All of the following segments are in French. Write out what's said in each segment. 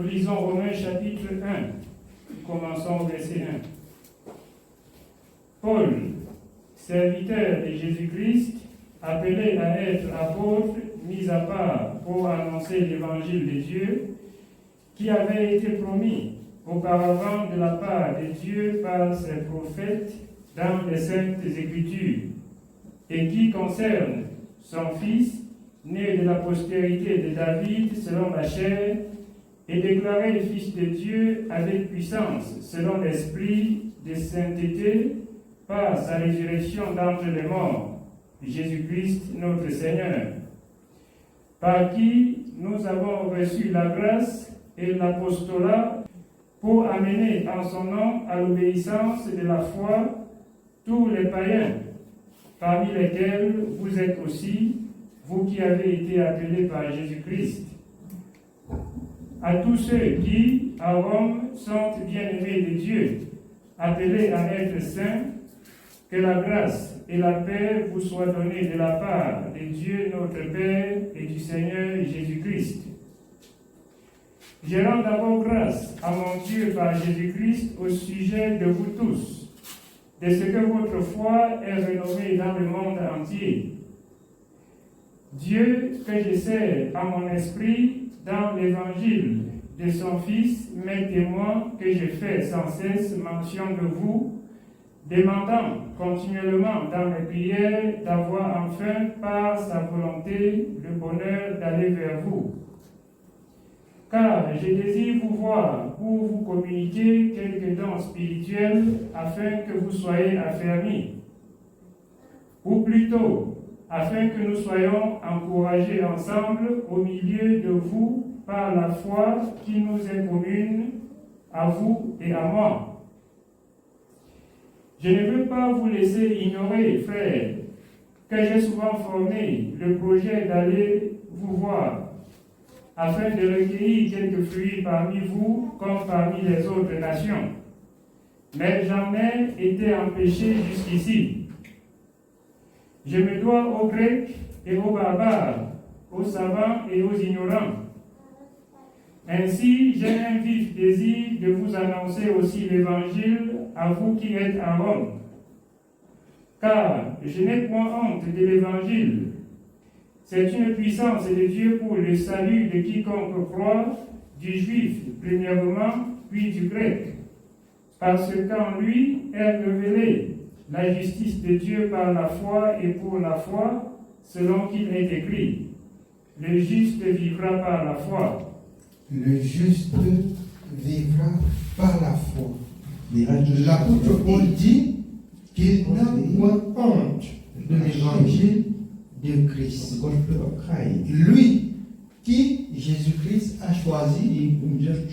Nous lisons Romains chapitre 1, commençons au verset 1. Paul, serviteur de Jésus-Christ, appelé à être apôtre, mis à part pour annoncer l'évangile de Dieu, qui avait été promis auparavant de la part de Dieu par ses prophètes dans les Saintes Écritures, et qui concerne son Fils, né de la postérité de David selon la chair, et déclaré Fils de Dieu avec puissance selon l'Esprit de sainteté par sa résurrection d'entre les morts, Jésus-Christ notre Seigneur, par qui nous avons reçu la grâce et l'apostolat pour amener en son nom à l'obéissance de la foi tous les païens, parmi lesquels vous êtes aussi, vous qui avez été appelés par Jésus-Christ. À tous ceux qui, à Rome, sont bien-aimés de Dieu, appelés à être saints, que la grâce et la paix vous soient données de la part de Dieu notre Père et du Seigneur Jésus-Christ. Je rends d'abord grâce à mon Dieu par Jésus-Christ au sujet de vous tous, de ce que votre foi est renommée dans le monde entier. Dieu, que je sers à mon esprit dans l'évangile de son Fils, m'est témoin que je fais sans cesse mention de vous, demandant continuellement dans mes prières d'avoir enfin par sa volonté le bonheur d'aller vers vous. Car je désire vous voir pour vous communiquer quelques dons spirituels afin que vous soyez affermis, ou plutôt afin que nous soyons encouragés ensemble au milieu de vous par la foi qui nous est commune, à vous et à moi. Je ne veux pas vous laisser ignorer, frères, que j'ai souvent formé le projet d'aller vous voir, afin de recueillir quelques fruits parmi vous comme parmi les autres nations. Mais j'en ai été empêché jusqu'ici. Je me dois aux Grecs et aux barbares, aux savants et aux ignorants. Ainsi, j'ai un vif désir de vous annoncer aussi l'Évangile à vous qui êtes à Rome. Car je n'ai point honte de l'Évangile. C'est une puissance de Dieu pour le salut de quiconque croit, du juif premièrement, puis du grec. Parce qu'en lui est révélée la justice de Dieu par la foi et pour la foi, selon qu'il est écrit. Le juste vivra par la foi. Le juste vivra par la foi. L'apôtre Paul dit qu'il n'a point honte de l'évangile de Christ. Lui qui, Jésus-Christ, a choisi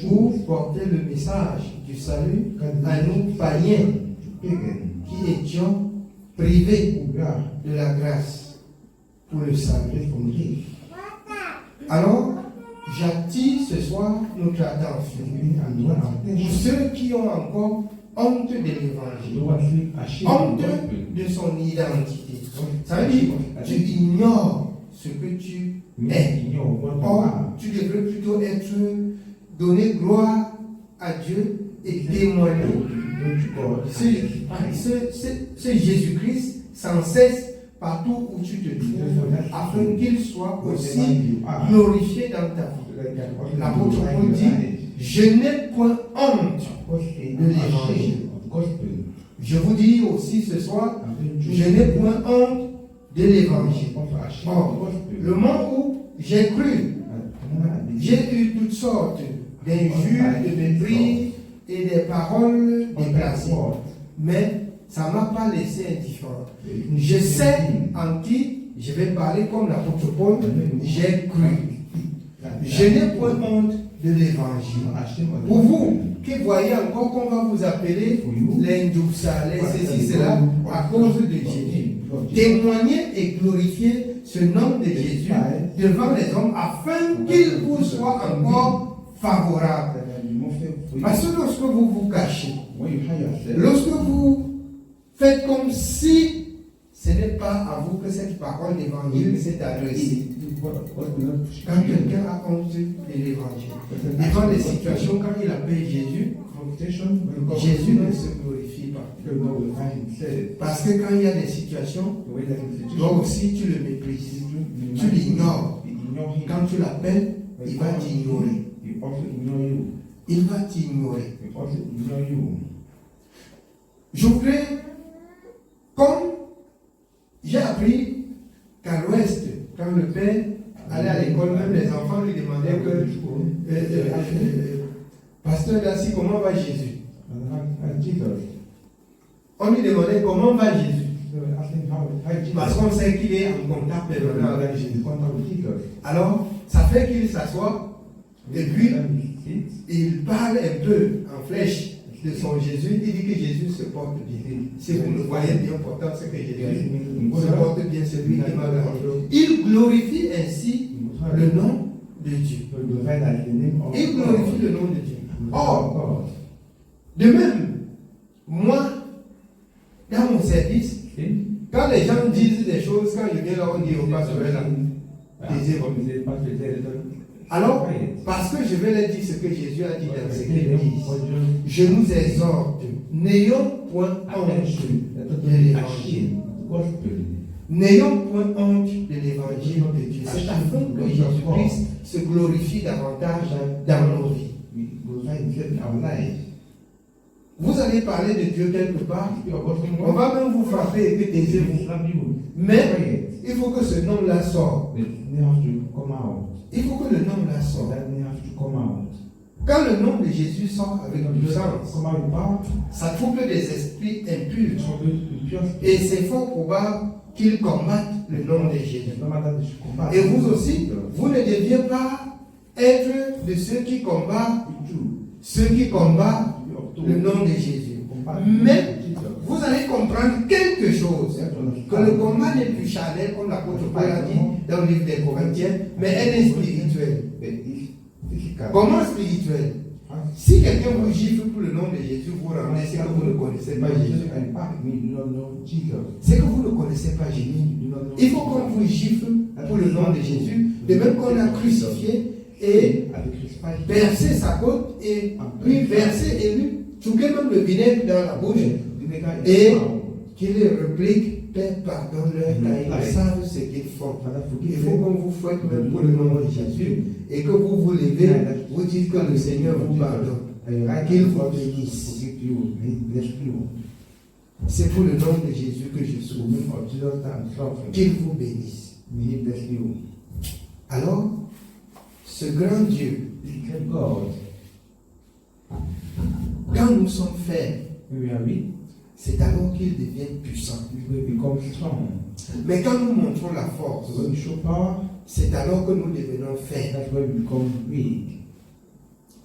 pour porter le message du salut à nous païens qui étions privés de la grâce pour le salut. Alors, j'attire ce soir notre attention pour ceux qui ont encore honte de l'évangile, honte de son identité. Ça veut dire, tu ignores ce que tu es. Or, tu devrais plutôt être donner gloire à Dieu et témoigner. C'est Jésus-Christ sans cesse partout où tu te trouves, afin qu'il soit aussi glorifié dans ta vie. L'apôtre Paul dit, je n'ai point honte de l'évangile. Je vous dis aussi ce soir, je n'ai point honte de l'évangile. Or, le moment où j'ai cru, j'ai eu toutes sortes d'injures, de mépris et des paroles déplacées. Mais ça ne m'a pas laissé indifférent. Je sais en qui je vais parler comme l'apôtre Paul, j'ai cru. Je n'ai point honte de l'évangile. Pour vous qui voyez encore qu'on va vous appeler les Ndoussa, les ceci, cela, à cause de Jésus, témoignez et glorifiez ce nom de Jésus devant les hommes afin qu'il vous soit encore favorable. Parce que lorsque vous vous cachez, lorsque vous faites comme si ce n'est pas à vous que cette parole d'évangile s'est adressée. Quand quelqu'un a honte de l'évangile, devant les situations, quand il appelle Jésus, Jésus ne se glorifie pas. Parce que quand il y a des situations, toi aussi tu le méprises, tu l'ignores. Quand tu l'appelles, il va t'ignorer. Il va t'ignorer. Je voudrais, comme j'ai appris qu'à l'Ouest, quand le père allait à l'école, même les enfants lui demandaient Pasteur Dassi, comment va Jésus? On lui demandait comment va Jésus. Parce qu'on sait qu'il est en contact permanent avec Jésus. Alors, ça fait qu'il s'assoit et puis il parle un peu en flèche de son Jésus. Il dit que Jésus se porte bien. Si vous le voyez bien pourtant, c'est que Jésus se porte bien, celui qui m'a gagné. Il glorifie ainsi le nom de Dieu. Il glorifie le nom de Dieu. Or, de même, moi, dans mon service, quand les gens disent des choses, quand je viens là, on dit au pasteur là, alors, parce que je vais leur dire ce que Jésus a dit dans ce qu'il dit, je nous exhorte, n'ayons point honte de l'évangile. N'ayons point honte de l'évangile de Dieu. C'est afin que Jésus-Christ se glorifie davantage dans nos vies. Vous allez parler de Dieu quelque part, on va même vous frapper et que taisez-vous. Mais il faut que ce nom-là sorte. Il faut que le nom-là sorte. Quand le nom de Jésus sort avec puissance, ça trouble des esprits impurs. Et c'est fort probable qu'ils combattent le nom de Jésus. Et vous aussi, vous ne deviez pas être de ceux qui combattent le nom de Jésus. Mais vous allez comprendre quelque chose, que le combat n'est plus charnel, comme l'apôtre Paul a dit dans le livre des Corinthiens, mais elle est spirituelle. Comment spirituelle? Si quelqu'un vous gifle pour le nom de Jésus, vous rendez, c'est que vous ne connaissez pas Jésus. C'est que vous ne connaissez pas Jésus. Il faut qu'on vous gifle pour le nom de Jésus, de même qu'on l'a crucifié et verser sa côte et puis verser et lui chouquer même le vinaigre dans la bouche et qu'il réplique Père, pardonne-leur car ils savent ce qu'ils font. Il faut qu'on vous fouette même pour le nom de Jésus et que vous vous levez, vous dites que le Seigneur vous pardonne, qu'il vous bénisse. C'est pour le nom de Jésus que je souffre. Qu'il vous bénisse. Alors, ce grand Dieu, quand nous sommes faibles, c'est alors qu'il devient puissant. Mais quand nous montrons la force, c'est alors que nous devenons faibles.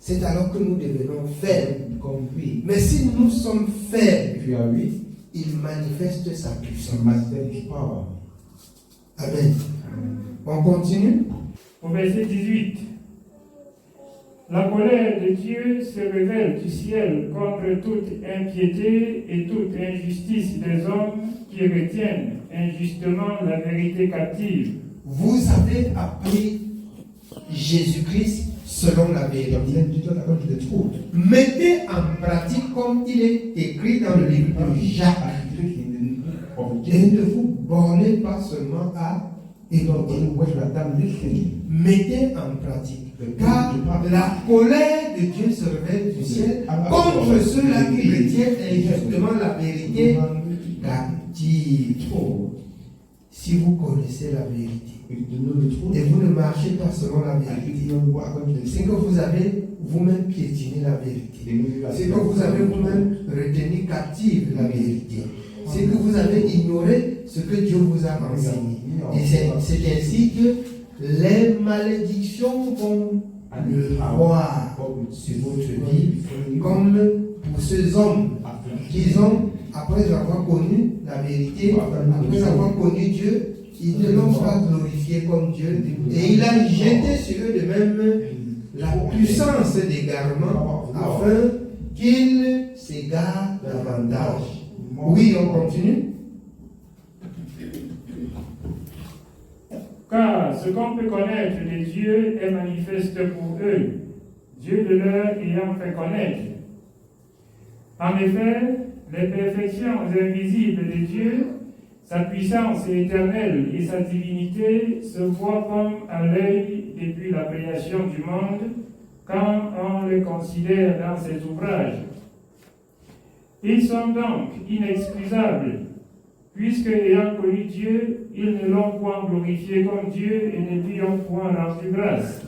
C'est alors que nous devenons faibles. Mais si nous sommes faibles, il manifeste sa puissance. Amen. On continue. Au verset 18. La colère de Dieu se révèle du ciel contre toute impiété et toute injustice des hommes qui retiennent injustement la vérité captive. Vous avez appris Jésus-Christ selon la vérité. Mettez en pratique comme il est écrit dans le livre de Jacques. Et ne vous bornez pas seulement à écouter. Mettez en pratique. Car la colère de Dieu se révèle du ciel contre ceux-là qui retiennent injustement la vérité captive. Si vous connaissez la vérité et vous ne marchez pas selon la vérité, c'est que vous avez vous-même piétiné la vérité. C'est que vous avez vous-même retenu captive la vérité. C'est que vous avez ignoré ce que Dieu vous a enseigné. Et c'est ainsi que les malédictions vont le voir sur votre vie, comme pour ces hommes qui ont, après avoir connu la vérité, après avoir connu Dieu, ils ne l'ont pas glorifié comme Dieu. Et il a jeté sur eux de même la puissance d'égarement afin qu'ils s'égarent davantage. Oui, on continue. car ce qu'on peut connaître de Dieu est manifeste pour eux, Dieu le leur ayant fait connaître. En effet, les perfections invisibles de Dieu, sa puissance éternelle et sa divinité se voient comme à l'œil depuis la création du monde, quand on les considère dans ses ouvrages. Ils sont donc inexcusables, puisque ayant connu Dieu, ils ne l'ont point glorifié comme Dieu et ne lui ont point rendu grâce.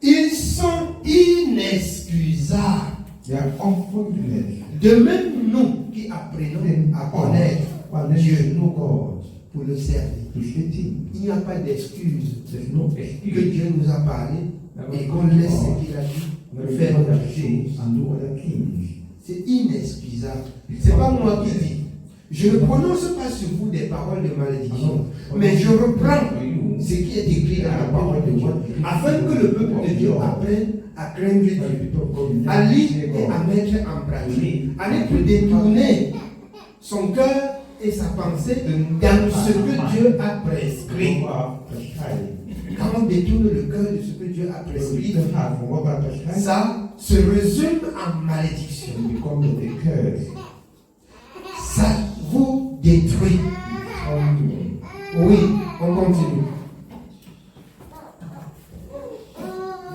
Ils sont inexcusables. De même, nous qui apprenons à connaître Dieu pour le servir, il n'y a pas d'excuse que Dieu nous a parlé et qu'on laisse ce qu'il a dit faire autre chose. C'est inexcusable. Ce n'est pas moi qui dis. Je ne prononce pas sur vous des paroles de malédiction, mais je reprends ce qui est écrit dans la parole de Dieu, afin que le peuple de Dieu apprenne à craindre Dieu, à lire et à mettre en pratique, à ne plus détourner son cœur et sa pensée dans ce que Dieu a prescrit. Quand on détourne le cœur de ce que Dieu a prescrit, ça se résume en malédiction. Ça vous détruit. Oui, on continue.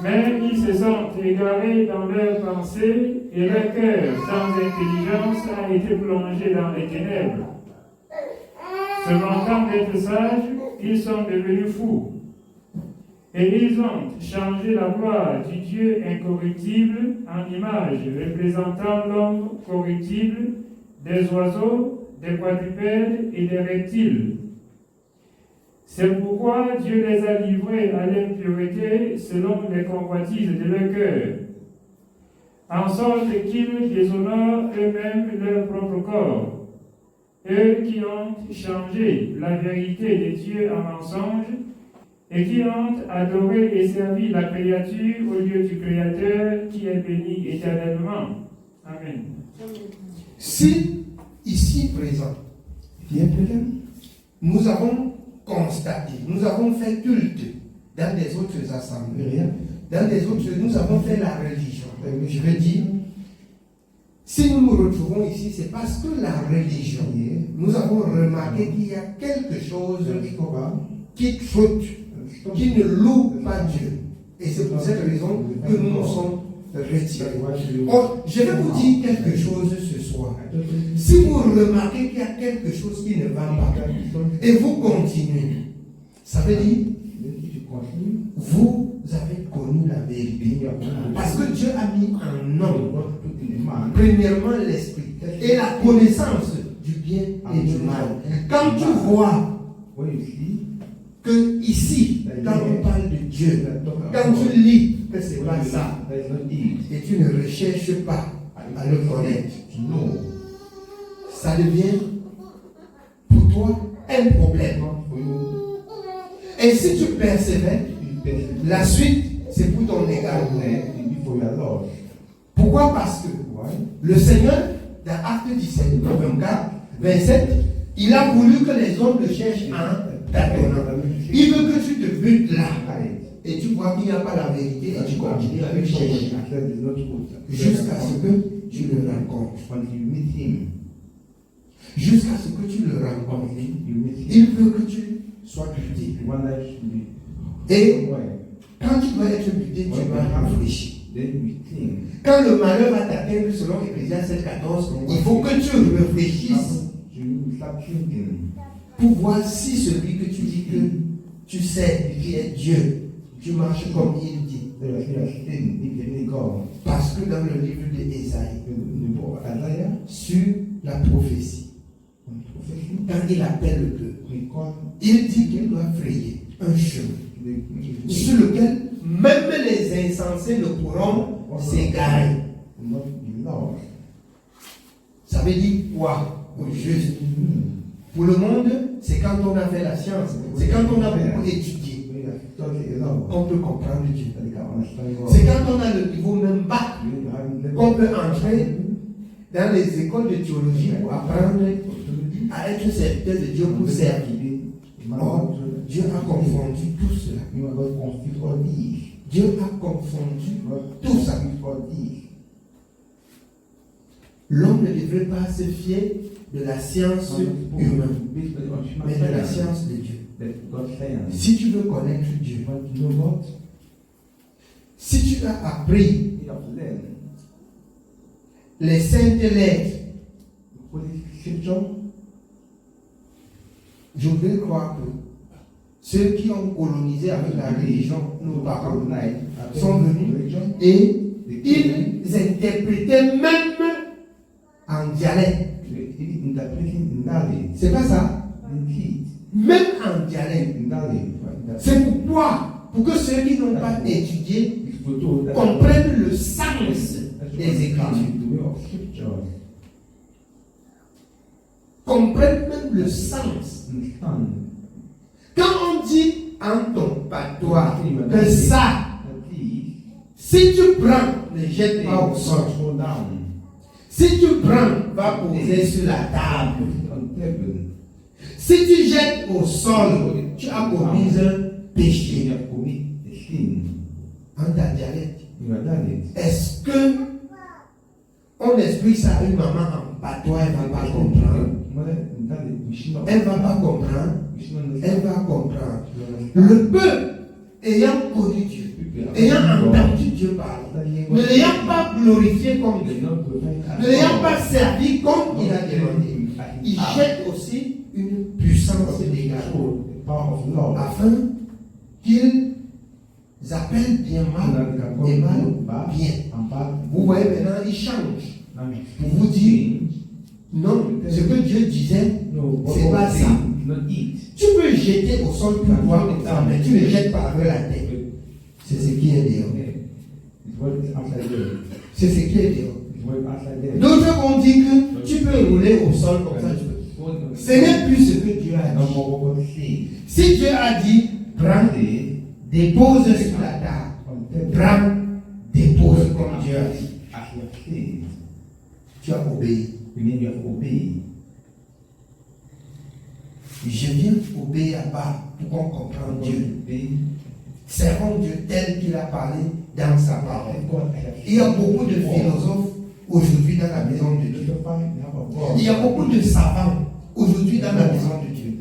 Mais ils se sentent égarés dans leurs pensées et leur cœur sans intelligence a été plongé dans les ténèbres. Se vantant d'être sages, ils sont devenus fous. Et ils ont changé la gloire du Dieu incorruptible en image représentant l'homme corruptible, des oiseaux, des quadrupèdes et des reptiles. C'est pourquoi Dieu les a livrés à l'impureté selon les convoitises de leur cœur, en sorte qu'ils déshonorent eux-mêmes leur propre corps, eux qui ont changé la vérité de Dieu en mensonge et qui ont adoré et servi la créature au lieu du Créateur qui est béni éternellement. Amen. Si, ici présent, nous avons constaté, nous avons fait culte dans des autres assemblées, dans des autres, nous avons fait la religion. Je veux dire, si nous nous retrouvons ici, c'est parce que la religion, nous avons remarqué qu'il y a quelque chose qui trotte, qui ne loue pas Dieu. Et c'est pour cette raison que nous nous sommes retirés. Or, je vais vous dire quelque chose ce soir. Si vous remarquez qu'il y a quelque chose qui ne va pas, et vous continuez, ça veut dire, vous avez connu la vérité. Parce que Dieu a mis en homme, premièrement l'esprit, et la connaissance du bien et du mal. Quand tu vois que ici, quand on parle de Dieu, quand tu lis que ce n'est pas ça, et tu ne recherches pas à le connaître, ça devient pour toi un problème. Et si tu persévères, la suite, c'est pour ton égal. Pourquoi? Parce que le Seigneur, dans Acte 17, 24, 27, il a voulu que les hommes le cherchent en tâtonnant. Il veut que tu te butes là. Et tu vois qu'il n'y a pas la vérité et tu continues à le chercher. Jusqu'à ce que tu le rencontres. Jusqu'à ce que tu le rencontres. Il veut que tu sois buté. Et quand tu dois être buté, tu dois réfléchir. Quand le malheur va t'atteindre selon Ecclésiaste 7,14, il faut que tu réfléchisses pour voir si celui que tu dis que tu sais qui est Dieu, tu marches comme il dit. Parce que dans le livre d'Ésaïe, sur la prophétie, quand il appelle le peuple, il dit qu'il doit frayer un chemin sur lequel même les insensés ne pourront s'égarer. Ça veut dire quoi? Au juste. Pour le monde, c'est quand on a fait la science, c'est quand on a beaucoup étudié qu'on peut comprendre Dieu. C'est quand on a le niveau même bas qu'on peut entrer dans les écoles de théologie pour apprendre à être serviteur de Dieu pour servir. Or, Dieu a confondu tout cela. Dieu a confondu tout ça. L'homme ne devrait pas se fier de la science humaine, mais de la science de Dieu. Si tu veux connaître Dieu, si tu as appris les saintes lettres, je voudrais croire que ceux qui ont colonisé avec la religion, nos parents, sont venus et ils interprétaient même en dialecte. C'est pas ça? Même en dialecte. C'est pourquoi, pour que ceux qui n'ont pas étudié comprennent le sens des Écritures. Comprennent même le sens. Quand on dit en ton patois que ça, si tu prends, ne jette pas au sol. Si tu prends, va poser sur la table. Si tu jettes au sol, tu as commis un péché. En ta dialecte. Est-ce que on explique ça à une maman en patois, elle ne va pas comprendre? Elle ne va pas comprendre. Elle va comprendre. Le peuple ayant connu Dieu, ayant entendu Dieu parler, ne l'ayant pas glorifié comme Dieu, ne l'ayant pas servi comme il a demandé, il jette aussi une puissance légale afin qu'ils appellent bien mal et mal bien. Vous voyez maintenant, il change pour vous dire non, ce que Dieu disait, c'est pas ça. Tu peux jeter au sol pour voir comme ça, mais tu ne jettes pas avec la tête. C'est ce qui est dehors. C'est ce qui est dehors. D'autres vont dire que tu peux rouler au sol comme ça. Ce n'est plus ce que Dieu a dit. Si Dieu a dit, prends, dépose sur la table. Prends, dépose comme Dieu a dit. Tu as obéi. Je viens obéir à part pour qu'on comprenne Dieu. Servons Dieu tel qu'il a parlé dans sa parole. Il y a beaucoup de philosophes aujourd'hui dans la maison de Dieu. Il y a beaucoup de savants aujourd'hui dans la maison de Dieu.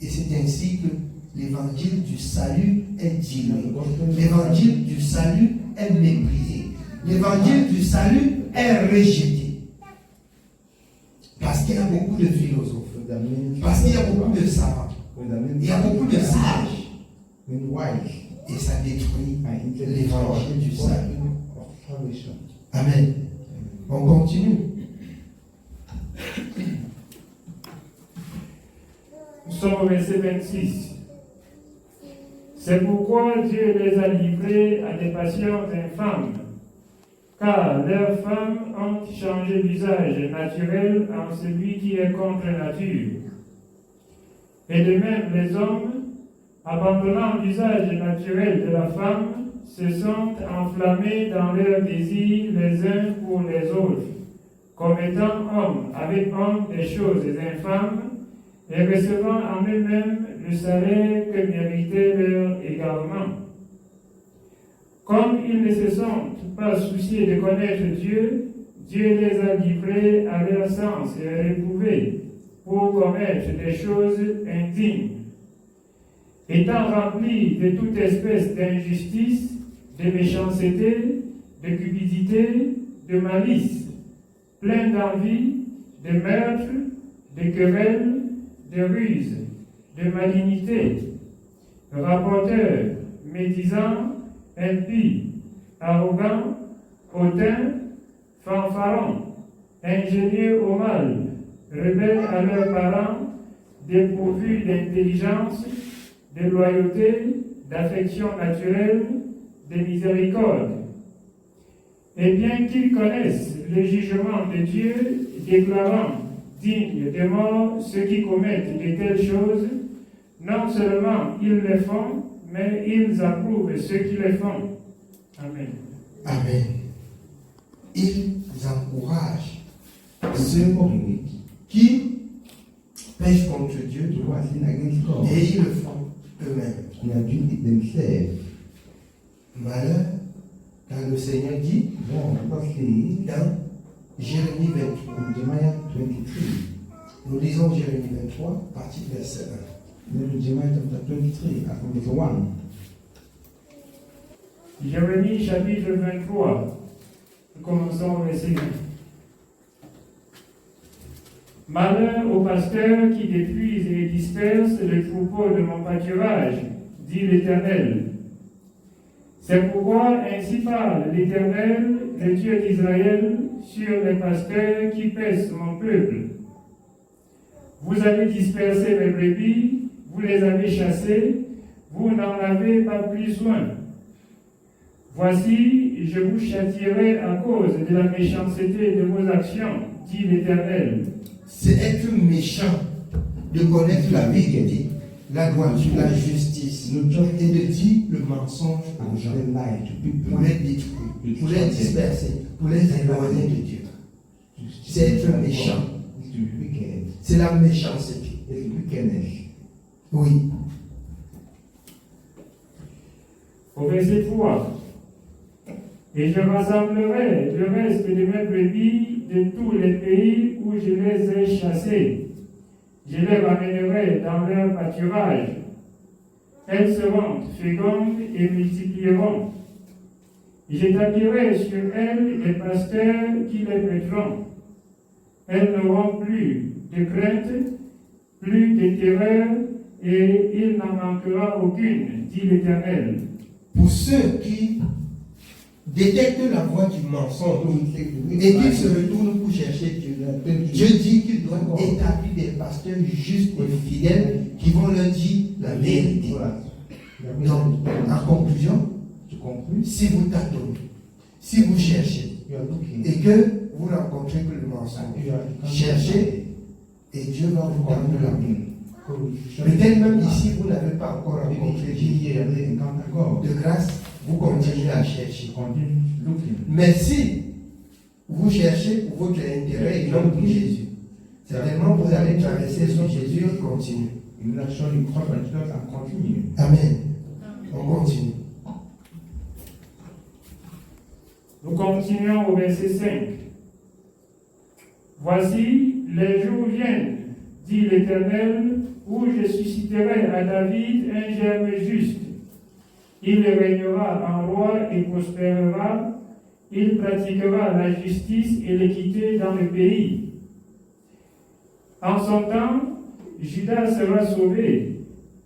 Et c'est ainsi que l'évangile du salut est dilué. L'évangile du salut est méprisé. L'évangile du salut est rejeté. Parce qu'il y a beaucoup de philosophes. Parce qu'il y a beaucoup de savants. Il y a beaucoup de sages. Et ça détruit l'évangile du salut. Amen. On continue. Nous sommes au verset 26. C'est pourquoi Dieu les a livrés à des passions infâmes, car leurs femmes ont changé l'usage naturel en celui qui est contre nature. Et de même, les hommes, abandonnant l'usage naturel de la femme, se sont enflammés dans leurs désirs les uns pour les autres, commettant homme avec homme des choses infâmes, et recevant en eux-mêmes le salaire que méritait leur égarement. Comme ils ne se sont pas souciés de connaître Dieu, Dieu les a livrés à leur sens et réprouvés pour commettre des choses indignes. Étant remplis de toute espèce d'injustice, de méchanceté, de cupidité, de malice, pleins d'envie, de meurtre, de querelles, de ruse, de malignité, rapporteurs, médisants, impies, arrogants, hautains, fanfarons, ingénieux au mal, rebelles à leurs parents, dépourvus d'intelligence, de loyauté, d'affection naturelle, de miséricorde. Et bien qu'ils connaissent le jugement de Dieu, déclarant dignes de mort ceux qui commettent de telles choses, non seulement ils les font, mais ils approuvent ceux qui les font. Amen. Amen. Ils encouragent ceux qui pêchent contre Dieu Et ils le font eux-mêmes. Malheur, quand le Seigneur dit dans Jérémie 23, nous lisons Jérémie 23, partie verset 1. Jérémie chapitre 23, commençons au verset 1. Malheur aux pasteurs qui détruisent et dispersent les troupeaux de mon pâturage, dit l'Éternel. C'est pourquoi ainsi parle l'Éternel, le Dieu d'Israël, sur les pasteurs qui pèsent mon peuple. Vous avez dispersé mes brebis, vous les avez chassées, vous n'en avez pas pris soin. Voici, je vous châtierai à cause de la méchanceté de vos actions, dit l'Éternel. C'est être méchant de connaître la vérité, la droiture, la justice, et de dire le mensonge aux gens pour les détruire, pour les disperser, pour les éloigner de Dieu. C'est être méchant. C'est la méchanceté. Oui. Au verset 3. Et je rassemblerai le reste de mes brebis de tous les pays où je les ai chassées. Je les ramènerai dans leur pâturage. Elles seront fécondes et multiplieront. J'établirai sur elles les pasteurs qui les paîtront. Elles n'auront plus de crainte, plus de terreur, et il n'en manquera aucune, dit l'Éternel. Pour ceux qui détectent la voie du mensonge et qu'ils se retournent pour chercher Dieu, Dieu dit qu'il doit établir des pasteurs justes et fidèles qui vont leur dire la vérité. Donc, en conclusion, si vous tâtonnez, si vous cherchez et que vous rencontrez que le mensonge, cherchez et Dieu va vous donner la vie. Peut-être même ici, vous n'avez pas encore rencontré Dieu. De grâce, vous continuez à chercher. Mais si vous cherchez pour votre intérêt et non pour Jésus, certainement vous allez traverser sur Jésus et continuer. Amen. On continue. Nous continuons au verset 5. Voici, les jours viennent, dit l'Éternel, où je susciterai à David un germe juste. Il régnera en roi et prospérera. Il pratiquera la justice et l'équité dans le pays. En son temps, Juda sera sauvé.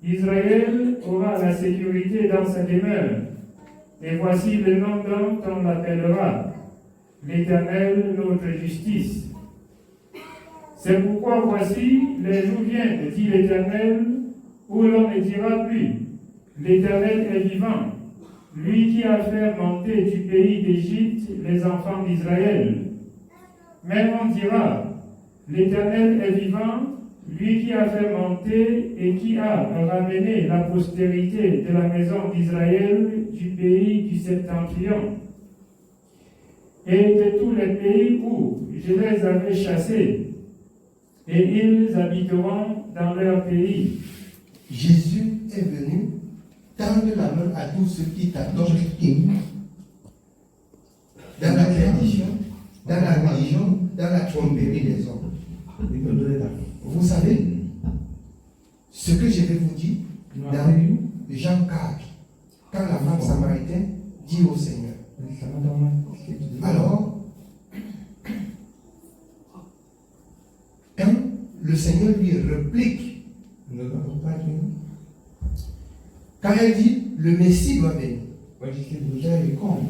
Israël aura la sécurité dans sa demeure. Et voici le nom dont on l'appellera, l'Éternel notre justice. C'est pourquoi voici, les jours viennent, dit l'Éternel, où l'on ne dira plus, l'Éternel est vivant, lui qui a fait monter du pays d'Égypte les enfants d'Israël. Mais on dira, l'Éternel est vivant, lui qui a fait monter et qui a ramené la postérité de la maison d'Israël du pays du septentrion et de tous les pays où je les avais chassés, et ils habiteront dans leur pays. Jésus est venu tendre la main à tous ceux qui t'attendent dans la tradition, dans la religion, dans la tromperie des hommes. Vous savez, ce que je vais vous dire dans Jean 4, quand la femme samaritaine dit au Seigneur, alors, quand le Seigneur lui réplique, quand elle dit, le Messie doit venir,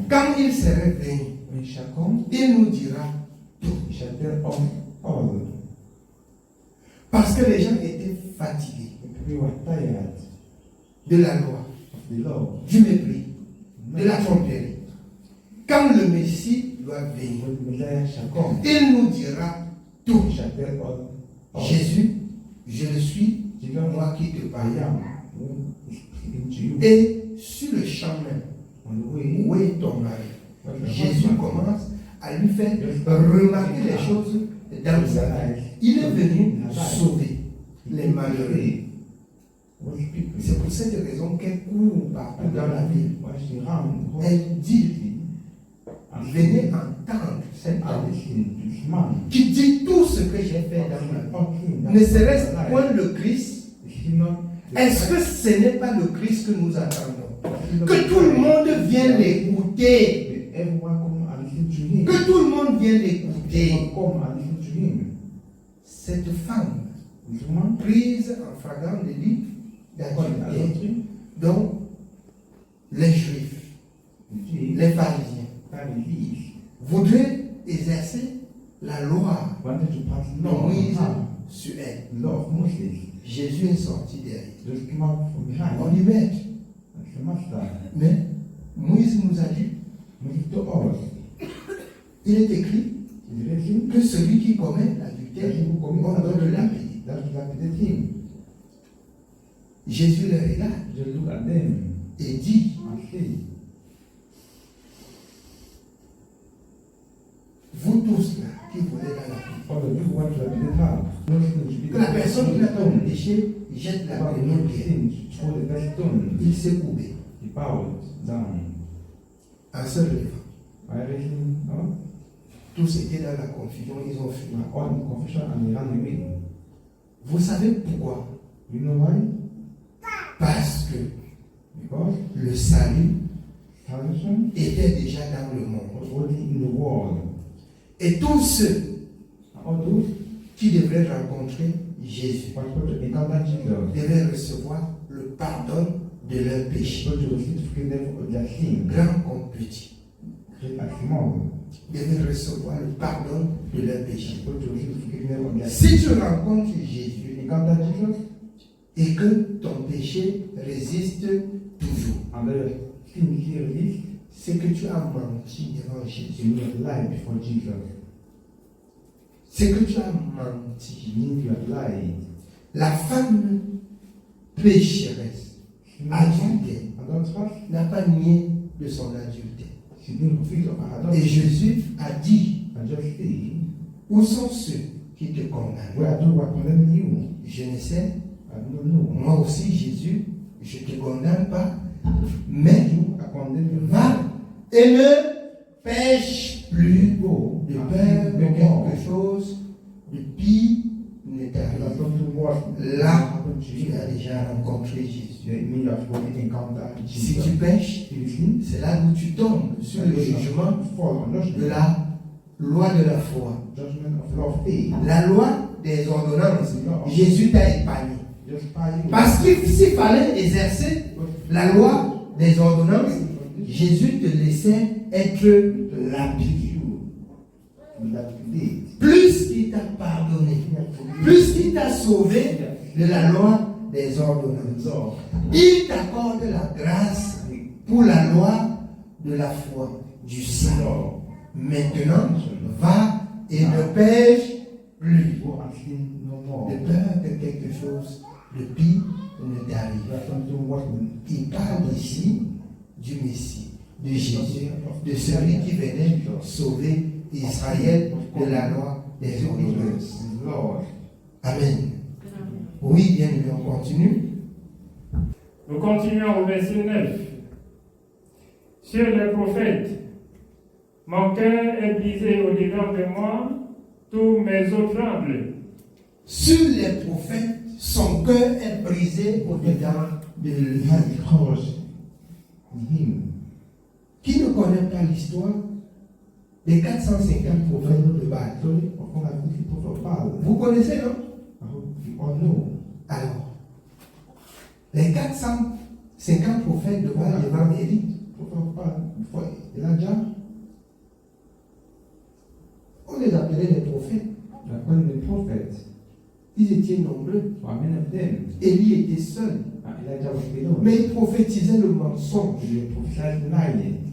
quand il serait venu, il nous dira tout. Parce que les gens étaient fatigués de la loi, du mépris, de la tromperie. Quand le Messie doit venir, il nous dira tout. Jésus, je le suis, moi qui te parle. Et sur le champ même, où est ton mari? Jésus commence à lui faire remarquer les choses dans sa vie. Il est venu sauver les malheureux, C'est pour cette raison qu'elle court partout dans la ville. Elle dit, venez entendre cette dame qui dit tout ce que j'ai fait dans ma vie. Ne serait-ce point le Christ? Est-ce que ce n'est pas le Christ que nous attendons? Que tout le monde vienne l'écouter. Que tout le monde vienne l'écouter. Cette femme, prise en flagrant délit d'adultère, dont les Juifs, les pharisiens, voudraient exercer la loi de Moïse sur elle. Jésus est sorti derrière. On lui met. Mais Moïse nous a dit, il est écrit que celui qui commet l'adultère, on doit le lapider. Jésus le regarde et dit, vous tous là qui voulez dans la vie, que la personne qui n'a pas de péché jette la première pierre. Il s'est coupé. Un seul éléphant. Tous étaient dans la confusion, ils ont fui. Vous savez pourquoi? Parce que le salut était déjà dans le monde. Et tous ceux qui devraient rencontrer Jésus devaient recevoir le pardon de leurs péchés, grand comme petit. Devaient recevoir le pardon de leurs péchés. Si tu rencontres Jésus et que ton péché résiste toujours, c'est que tu as menti devant Jésus. C'est que tu as menti. La femme pécheresse, adultère, n'a pas nié de son adultère. Et Jésus a dit, où sont ceux qui te condamnent? Je ne sais. Moi aussi, Jésus, je ne te condamne pas. Mais va et ne pêche plus de peur que quelque chose de pire ne t'arrive. Là, tu as déjà rencontré Jésus. Si tu pêches, c'est là où tu tombes sur le jugement de la loi de la foi. La loi des ordonnances. Jésus t'a épargné. Parce qu'il s'il fallait exercer la loi des ordonnances, Jésus te laissait être lapidé. Plus il t'a pardonné, plus il t'a sauvé de la loi des ordonnances, il t'accorde la grâce pour la loi de la foi, du salut. Maintenant, va et ne pêche plus, de peur que quelque chose de pire ne t'arrive. Il parle ici du Messie, de Jésus, de celui qui venait sauver Israël de la loi des ordonnances. Amen. Oui, bien, on continue. Nous continuons au verset 9. Sur les prophètes, mon cœur est brisé au-dedans de moi, tous mes os tremblent. Sur les prophètes, son cœur est brisé au-dedans de lui. Qui ne connaît pas l'histoire des 450 prophètes de Baal? Vous connaissez, non? Alors, les 450 prophètes de Baal devant Élie, on les appelait les prophètes. Ils étaient nombreux. Élie était seul. Mais il prophétisait le mensonge.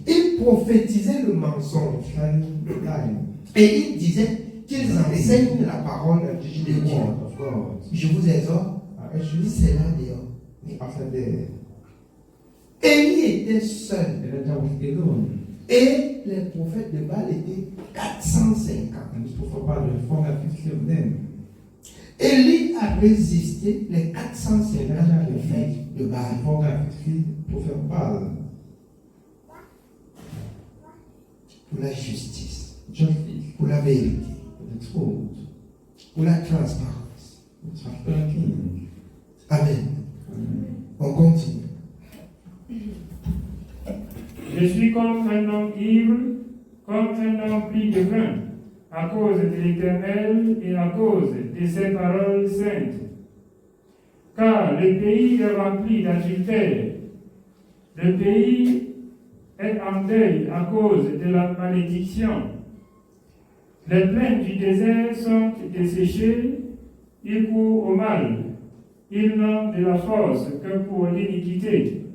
Il prophétisait le mensonge. Et il disait qu'ils enseignent la parole de Dieu. Je vous exhorte, c'est là dehors. Élie était seul. Et les prophètes de Baal étaient 450. Élie a résisté les 450 prophètes de Baal. Pour la justice, pour la vérité, pour la transparence. Amen. On continue. Je suis comme un homme ivre, comme un homme pris de vin, à cause de l'Éternel et à cause de ses paroles saintes. Car le pays est rempli d'adultère. Le pays est en deuil à cause de la malédiction. Les plaines du désert sont desséchées, ils courent au mal, ils n'ont de la force que pour l'iniquité.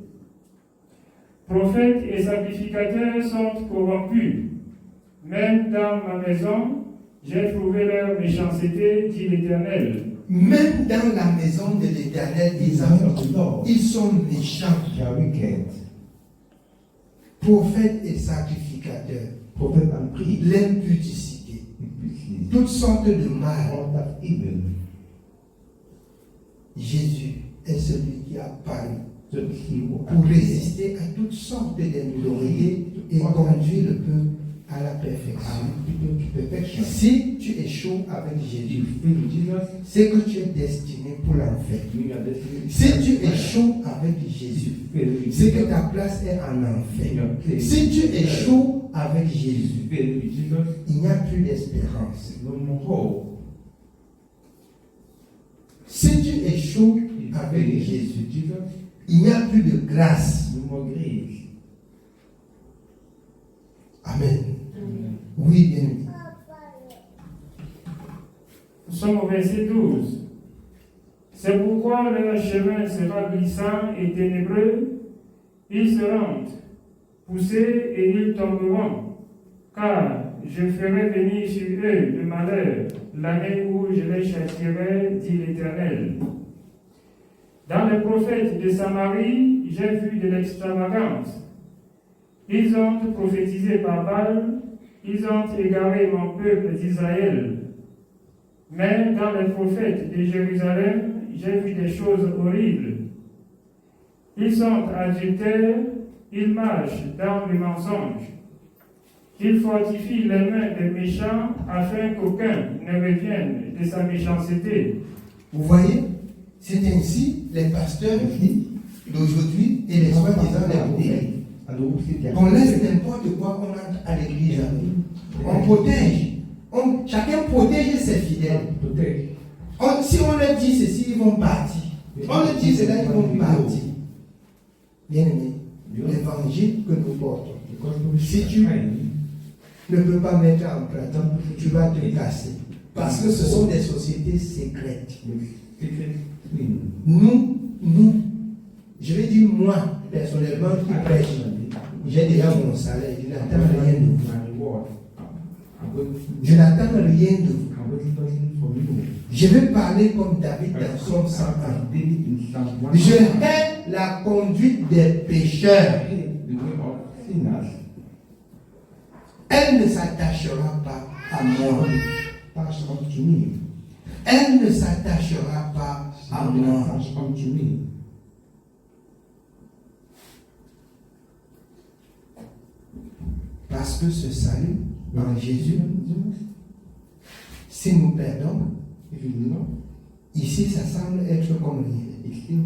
Prophètes et sacrificateurs sont corrompus. Même dans ma maison, j'ai trouvé leur méchanceté, dit l'Éternel. Même dans la maison de l'Éternel, ils sont méchants. Prophètes et sacrificateurs, l'impudicité, toutes sortes de mal. Jésus est celui qui a paru pour résister à toutes sortes d'impuretés et conduire le peuple à la perfection. Si tu échoues avec Jésus, c'est que tu es destiné pour l'enfer. Si tu échoues avec Jésus, c'est que ta place est en enfer. Si tu échoues avec Jésus, il n'y a plus d'espérance. Si tu échoues avec Jésus, il n'y a plus de grâce. Amen. Oui, bien. Nous sommes au verset 12. C'est pourquoi leur chemin sera glissant et ténébreux. Ils seront poussés et ils tomberont. Car je ferai venir sur eux le malheur, l'année où je les châtierai, dit l'Éternel. Dans les prophètes de Samarie, j'ai vu de l'extravagance. Ils ont prophétisé par Baal, ils ont égaré mon peuple d'Israël. Mais dans les prophètes de Jérusalem, j'ai vu des choses horribles. Ils sont adultères, ils marchent dans le mensonge. Ils fortifient les mains des méchants afin qu'aucun ne revienne de sa méchanceté. Vous voyez, c'est ainsi les pasteurs d'aujourd'hui et les soi-disant les prophètes. On laisse n'importe quoi, on entre à l'église. On protège. Chacun protège ses fidèles. Si on leur dit ceci, ils vont partir. On leur dit cela, ils vont partir. Bien aimé, l'évangile que nous portons, si tu ne peux pas mettre en pratique, tu vas te casser. Parce que ce sont des sociétés secrètes. Nous, je vais dire moi, personnellement, qui prêche, j'ai déjà mon salaire, je n'attends rien de vous. Je n'attends rien de vous. Je vais parler comme David dans Somme 101. Je hais la conduite des pécheurs. Elle ne s'attachera pas à moi. Elle ne s'attachera pas à moi. Parce que ce salut en Jésus, si nous perdons, ici ça semble être comme rien.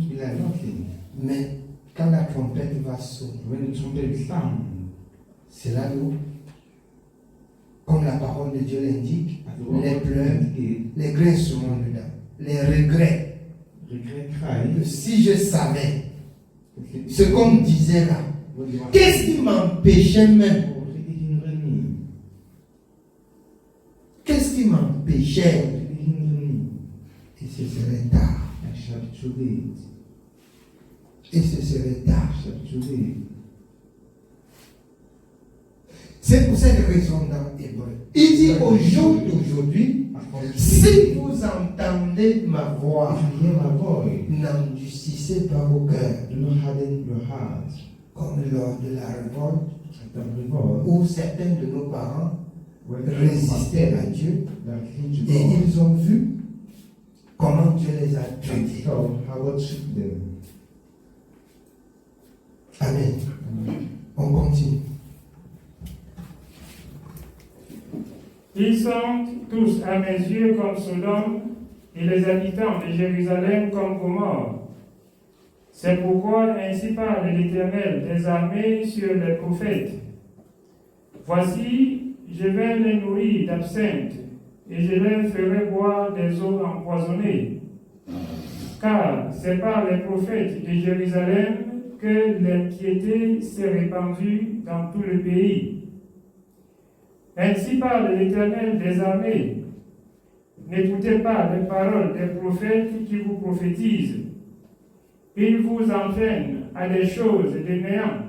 Mais quand la trompette va sonner, c'est là où, comme la parole de Dieu l'indique, les pleurs, les grincements dedans, les regrets. Si je savais ce qu'on me disait là, qu'est-ce qui m'empêchait même? Qu'est-ce qui m'empêchait? Et ce serait tard. Et ce serait tard. C'est pour cette raison dans Hébreu. Il dit au jour d'aujourd'hui, si vous entendez ma voix, n'endurcissez pas vos cœurs. Comme lors de la révolte, où certains de nos parents résistaient à Dieu et ils ont vu comment Dieu les a traités. So how God treat them. Amen. On continue. Ils sont tous à mes yeux comme Sodome et les habitants de Jérusalem comme Gomorrhe. C'est pourquoi ainsi parle l'Éternel des armées sur les prophètes. Voici, je vais les nourrir d'absinthe et je leur ferai boire des eaux empoisonnées. Car c'est par les prophètes de Jérusalem que l'impiété s'est répandue dans tout le pays. Ainsi parle l'Éternel des armées. N'écoutez pas les paroles des prophètes qui vous prophétisent. Ils vous entraînent à des choses de néant.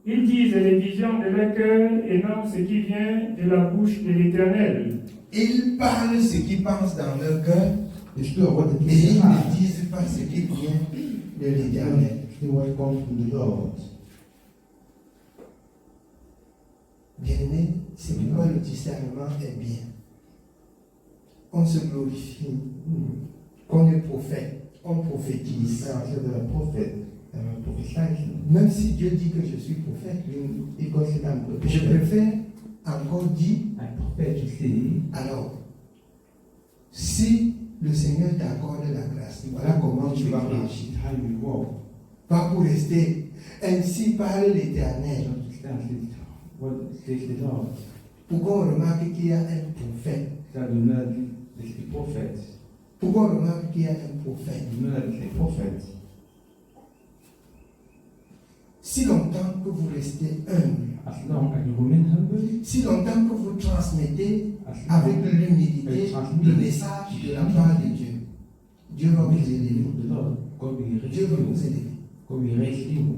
Ils disent les visions de leur cœur et non ce qui vient de la bouche de l'Éternel. Ils parlent ce qu'ils pensent dans leur cœur They still what the et ils people ne disent pas ce qui vient de l'Éternel. Still what comes from the Lord. Bien-aimé, c'est pourquoi le discernement est bien. On se glorifie. Qu'on est prophète, on prophétise. I said that a prophet, prophesizing. Même si Dieu dit que je suis prophète, Because I'm the je prophet, préfère encore dire, I prefer to say, alors, si le Seigneur t'accorde la grâce, voilà comment tu vas marcher. how you walk. Pas pour rester. Ainsi parle l'Éternel. Don't stand it. What says the Lord? Pourquoi on remarque qu'il y a un prophète? That do not is the prophet. Pourquoi on remarque qu'il y a un prophète? Do not is the prophet. Si longtemps que vous restez humble, As long as you remain humble, si longtemps que vous transmettez as avec long l'humilité le message de la part de Dieu, Dieu va vous élever. the Lord, God will raise Dieu va vous you. élever. God will raise you.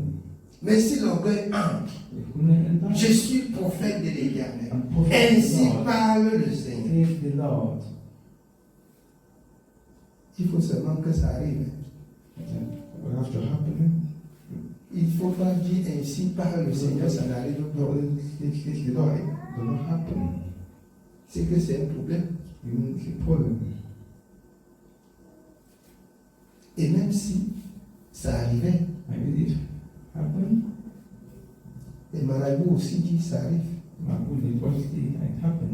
Mais si l'orgueil entre, If you enter, je suis prophète de l'Éternel. and prophet Ainsi the Lord, parle le Seigneur. says the Lord. Il faut seulement que ça arrive. It will have to happen. Il ne faut pas dire ainsi parle le Seigneur, ça n'arrive pas. No, it's the Lord. It will not happen. C'est que c'est un problème. It's a problem. Et même si ça arrivait, And it happen. les marabouts aussi disent ça arrive. My goodness, what is it happen?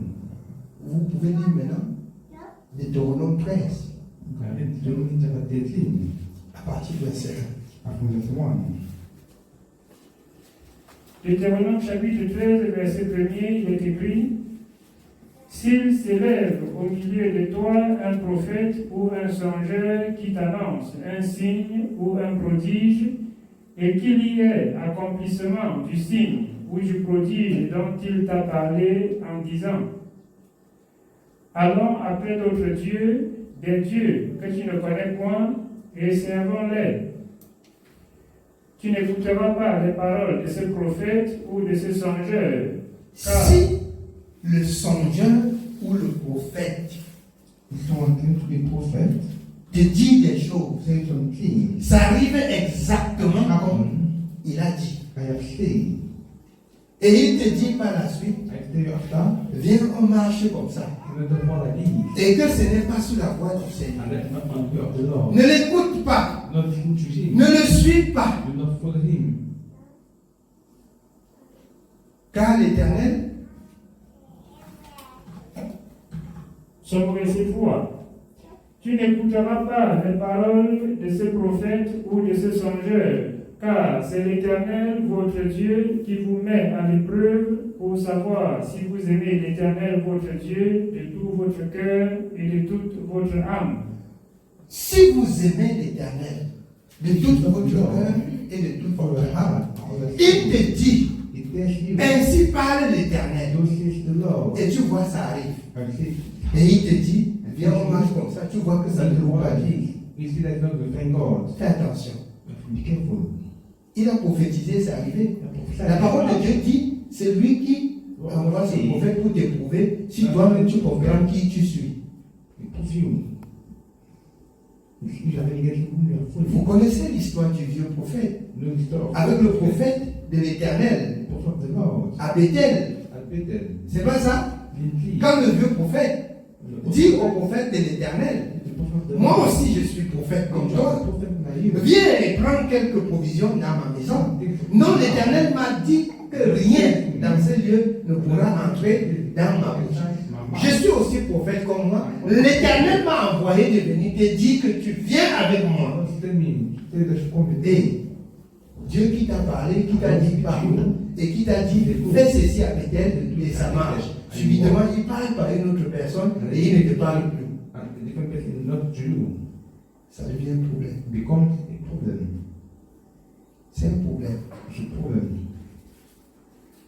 Vous pouvez lire maintenant Deutéronome 13 Okay, let's do it chapter 13. à partir du verset 1. From verse 1. Deutéronome chapitre 13, verset 1er, il est écrit: S'il s'élève au milieu de toi un prophète ou un songeur qui t'annonce un signe ou un prodige, et qu'il y ait accomplissement du signe ou du prodige dont il t'a parlé en disant: Allons après d'autres dieux, des dieux que tu ne connais point, et servons-les. Tu n'écouteras pas les paroles de ce prophète ou de ce songeur. Car Si le songeur ou le prophète If someone claims to be a prophet, te dit des choses, say something. ça arrive exactement comme Happen. il a dit. I have said. Et il te dit par la suite, I tell you after. viens, on marche comme ça. You know the more like this. Et que ce n'est pas sous la voix du Seigneur. And that's not on the way of the Lord. Ne l'écoute pas. Not listen to him. Ne le suis pas. Do not follow him. Car l'Éternel, son verset 3. Tu n'écouteras pas les paroles de ce prophète ou de ce songeur, car c'est l'Éternel, votre Dieu, qui vous met à l'épreuve pour savoir si vous aimez l'Éternel, votre Dieu, de tout votre cœur et de toute votre âme. si vous aimez l'Éternel de tout votre cœur et de toute votre âme, il te dit, It tells you. ainsi parle l'Éternel. Those says the Lord. Et tu vois, ça arrive. And say, Et il te dit, viens, on marche comme ça. Tu vois que ça ne you veut know pas what it dire. is. You see that not thank God. Fais attention. Be careful. Il a prophétisé, c'est arrivé. La parole de Dieu dit, c'est lui qui envoie ce prophète pour t'éprouver si toi-même tu comprends qui tu suis. Prove you. If you have any get you are Vous full. connaissez l'histoire du vieux prophète No stop. avec le prophète de l'Éternel Prophet of the Lord. à Bethel. At Bethel. C'est pas ça? Didn't see. Quand le vieux prophète dit au prophète de l'Éternel, moi aussi je suis prophète comme toi. Viens et prends quelques provisions dans ma maison. Non, l'Éternel m'a dit que rien dans ce lieu ne pourra entrer dans ma bouche. Je suis aussi prophète comme moi. L'Éternel m'a envoyé de venir te dire que tu viens avec moi. Et Dieu qui t'a parlé, qui t'a dit parle, et qui t'a dit fais ceci à Bethel, et ça marche. Subitement, il parle par une autre personne et il ne te parle plus. Ça devient un problème. C'est un problème.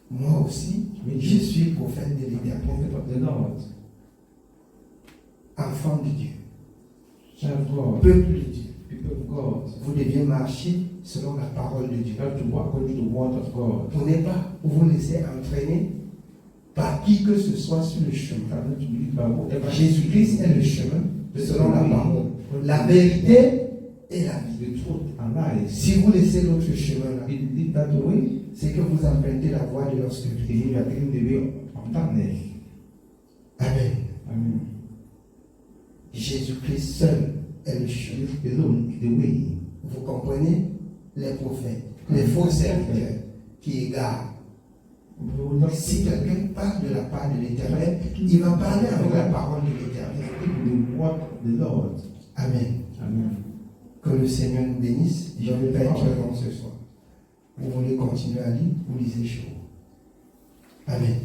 Moi aussi, je suis prophète de l'Éternel. Enfant de Dieu. Peuple de Dieu. Vous devez marcher selon la parole de Dieu. Vous n'êtes pas vous laisser entraîner par qui que ce soit sur le chemin. Jésus-Christ est le chemin selon la parole. La vérité et la vie. Si vous laissez l'autre chemin là, c'est que vous empruntez la voie de l'obscurité. Amen. Jésus-Christ seul est le chemin. Vous comprenez? Les prophètes, les faux serviteurs qui égarent. Si quelqu'un parle de la part de l'Éternel, il va parler avec la parole de l'Éternel. Amen. Que le Seigneur nous bénisse. Je ne vais pas être long ce soir. Vous voulez continuer à lire, vous lisez chaud. Amen.